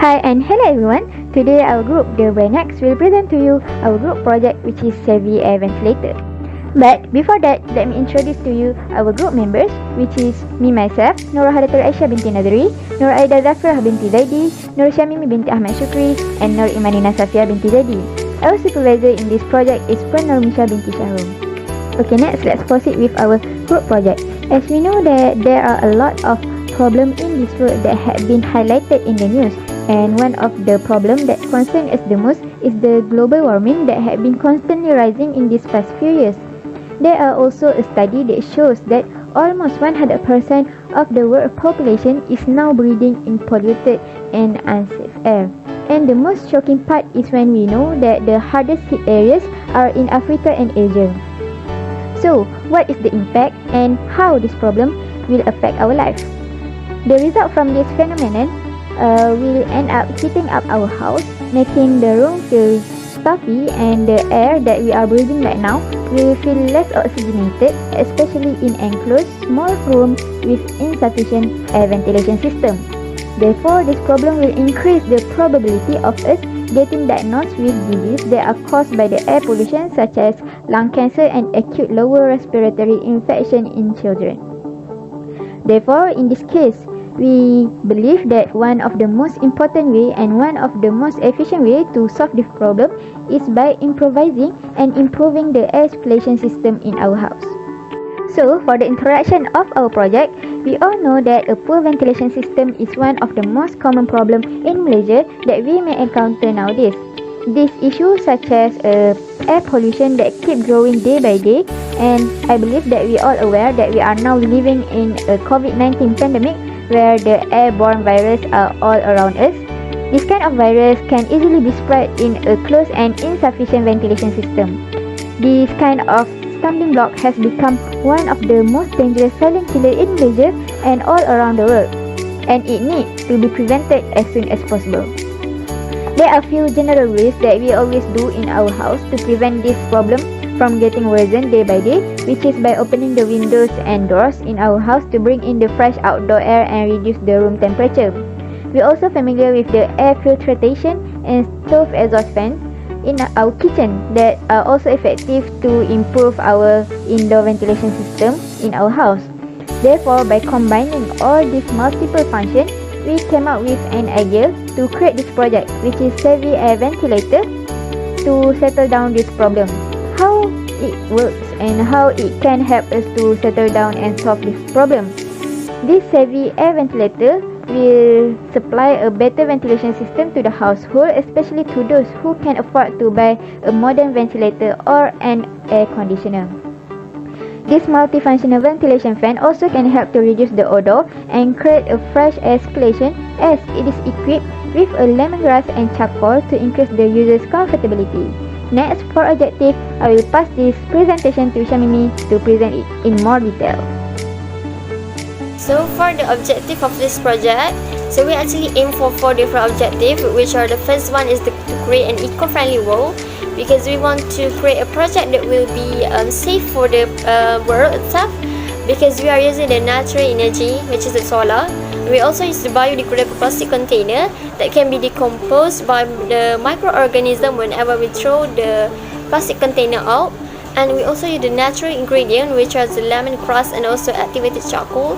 Hi and hello everyone. Today our group, the Wenex, will present to you our group project which is Savvy Air Ventilator. But before that, let me introduce to you our group members which is me myself, Nurul Hadatul Aisyah binti Nadri, Nur Aida Zafrah binti Zaidi, Nur Syamimi binti Ahmad Syukri and Nur Imanina Safia binti Zaidi. Our supervisor in this project is Puan Nur Misha binti Syahrul. Okay, next let's proceed with our group project. As we know that there are a lot of problems in this world that have been highlighted in the news. And one of the problems that concerns us the most is the global warming that has been constantly rising in these past few years. There are also a study that shows that almost 100% of the world population is now breathing in polluted and unsafe air. And the most shocking part is when we know that the hardest hit areas are in Africa and Asia. So, what is the impact and how this problem will affect our life? The result from this phenomenon will end up heating up our house, making the room feel stuffy, and the air that we are breathing right now will feel less oxygenated, especially in enclosed small rooms with insufficient air ventilation system. Therefore, this problem will increase the probability of us getting diagnosed with diseases that are caused by the air pollution such as lung cancer and acute lower respiratory infection in children. Therefore, in this case, we believe that one of the most important way and one of the most efficient way to solve this problem is by improvising and improving the air circulation system in our house. So, for the introduction of our project, we all know that a poor ventilation system is one of the most common problems in Malaysia that we may encounter nowadays. These issues such as air pollution that keep growing day by day, and I believe that we all aware that we are now living in a COVID-19 pandemic where the airborne virus are all around us. This kind of virus can easily be spread in a closed and insufficient ventilation system. This kind of stumbling block has become one of the most dangerous silent killer in Malaysia and all around the world, and it needs to be prevented as soon as possible. There are few general ways that we always do in our house to prevent this problem from getting worsened day by day, which is by opening the windows and doors in our house to bring in the fresh outdoor air and reduce the room temperature. We are also familiar with the air filtration and stove exhaust fans in our kitchen that are also effective to improve our indoor ventilation system in our house. Therefore, by combining all these multiple functions, we came up with an idea to create this project, which is Savvy Air Ventilator, to settle down this problem. How it works and how it can help us to settle down and solve this problem. This Savvy Air Ventilator will supply a better ventilation system to the household, especially to those who can afford to buy a modern ventilator or an air conditioner. This multifunctional ventilation fan also can help to reduce the odor and create a fresh air circulation, as it is equipped with a lemongrass and charcoal to increase the user's comfortability. Next, for objective, I will pass this presentation to Syamimi to present it in more detail. So for the objective of this project, so we actually aim for 4 different objectives, which are the first one is to create an eco-friendly world, because we want to create a project that will be safe for the world itself, because we are using the natural energy, which is the solar. We also use the biodegradable plastic container that can be decomposed by the microorganism whenever we throw the plastic container out. And we also use the natural ingredient, which are the lemongrass and also activated charcoal.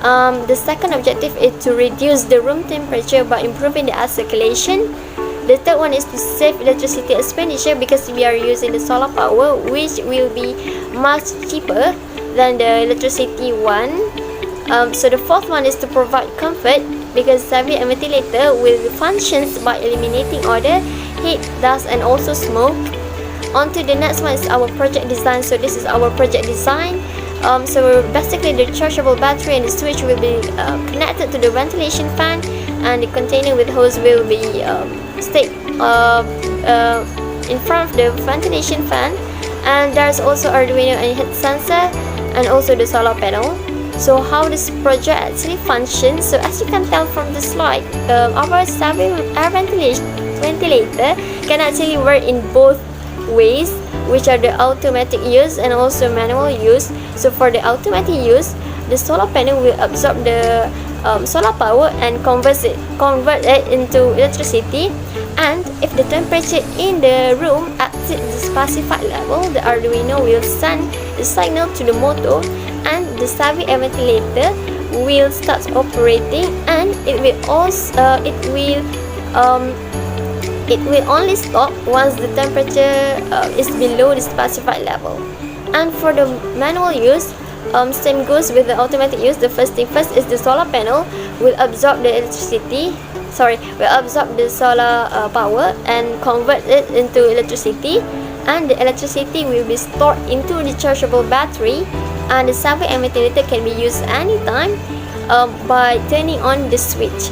The second objective is to reduce the room temperature by improving the air circulation. The third one is to save electricity expenditure, because we are using the solar power, which will be much cheaper than the electricity one. So the fourth one is to provide comfort, because Savvy Air Ventilator will function by eliminating odor, heat, dust and also smoke. On to the next one is our project design. So this is our project design. So basically the chargeable battery and the switch will be connected to the ventilation fan, and the container with hose will be stick in front of the ventilation fan. And there's also Arduino and heat sensor and also the solar panel. So how this project actually functions, so as you can tell from the slide, our Savvy Air Ventilator can actually work in both ways, which are the automatic use and also manual use. So for the automatic use, the solar panel will absorb the solar power and convert it into electricity. And if the temperature in the room exceeds the specified level, the Arduino will send the signal to the motor, and the Savvy Air Ventilator will start operating, and it will only stop once the temperature is below the specified level. And for the manual use, same goes with the automatic use. The first thing first is the solar panel will absorb the solar power and convert it into electricity, and the electricity will be stored into the rechargeable battery, and the Savvy Air Ventilator can be used anytime by turning on the switch.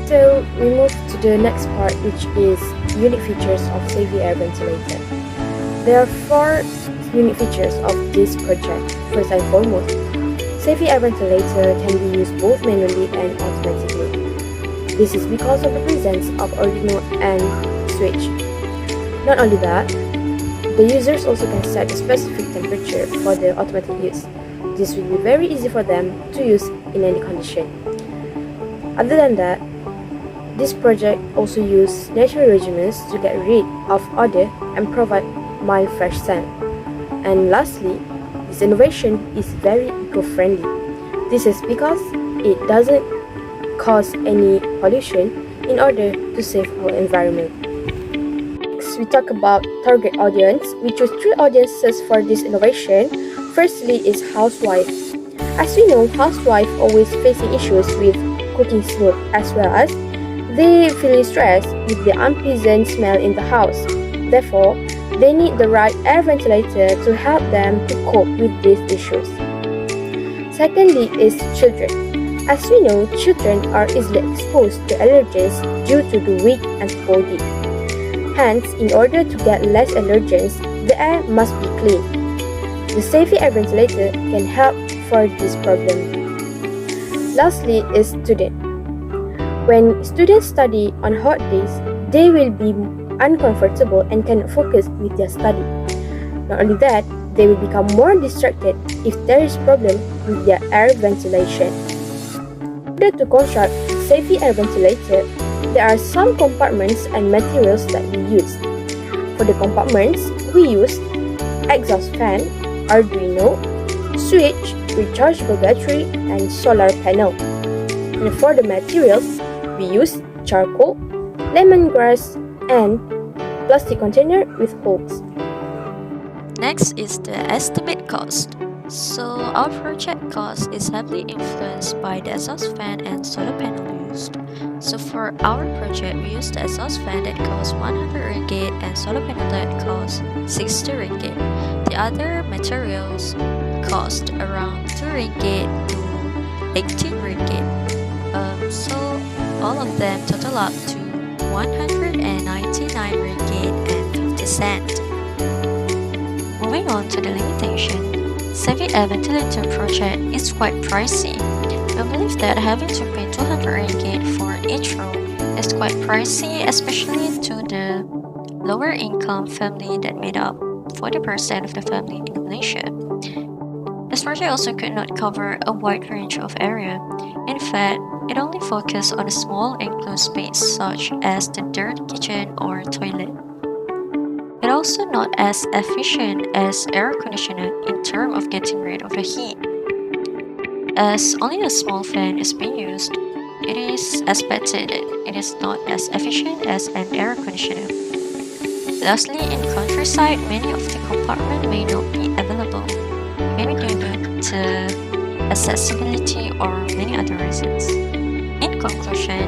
So we move to the next part, which is unique features of Savvy Air Ventilator. There are 4 unique features of this project. First and foremost, Savvy Air Ventilator can be used both manually and automatically. This is because of the presence of Arduino and switch. Not only that, the users also can set a specific temperature for the automatic use. This will be very easy for them to use in any condition. Other than that, this project also uses natural regimens to get rid of odor and provide mild fresh scent. And lastly, this innovation is very eco-friendly. This is because it doesn't cause any pollution in order to save our environment. Next, we talk about target audience. We choose 3 audiences for this innovation. Firstly is housewife. As we know, housewife always facing issues with cooking smooth, as well as they feeling stressed with the unpleasant smell in the house. Therefore, they need the right air ventilator to help them to cope with these issues. Secondly is children. As we know, children are easily exposed to allergens due to the weak antibody. Hence, in order to get less allergens, the air must be clean. The Savvy Air Ventilator can help for this problem. Lastly is student. When students study on hot days, they will be uncomfortable and cannot focus with their study. Not only that, they will become more distracted if there is problem with their air ventilation. In order to construct Savvy Air Ventilator, there are some compartments and materials that we use. For the compartments, we use exhaust fan, Arduino, switch, rechargeable battery, and solar panel. And for the materials, we use charcoal, lemongrass, and plastic container with holes. Next is the estimate cost. So our project cost is heavily influenced by the exhaust fan and solar panel used. So for our project, we used the exhaust fan that costs 100 ringgit and solar panel that costs 60 ringgit. The other materials cost around 2 ringgit to 18 ringgit. So all of them total up to 199 ringgit and 50 cents. Moving on to the limitation, Savvy Air Ventilator project is quite pricey. I believe that having to pay 200 ringgit for each room is quite pricey, especially to the lower income family that made up 40% of the family in Malaysia. This project also could not cover a wide range of area. In fact, it only focused on a small enclosed space such as the dirty kitchen or toilet. It also not as efficient as air conditioner in terms of getting rid of the heat. As only a small fan is being used, it is expected that it is not as efficient as an air conditioner. Lastly, in countryside, many of the compartments may not be available, maybe due to accessibility or many other reasons. In conclusion,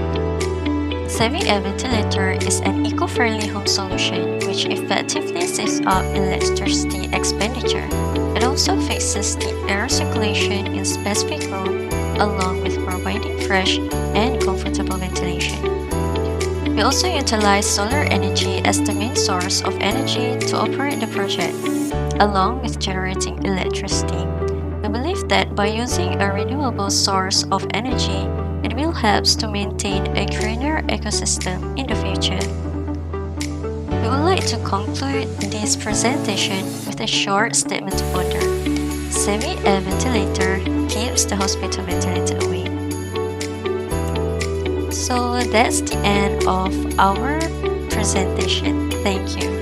Savvy Air Ventilator is an eco-friendly home solution which effectively saves up electricity expenditure. It also fixes the air circulation in specific room along with providing fresh and comfortable ventilation. We also utilize solar energy as the main source of energy to operate the project, along with generating electricity. We believe that by using a renewable source of energy, it will help to maintain a greener ecosystem in the future. We would like to conclude this presentation with a short statement to ponder. Savvy Air Ventilator keeps the hospital ventilator away. So that's the end of our presentation. Thank you.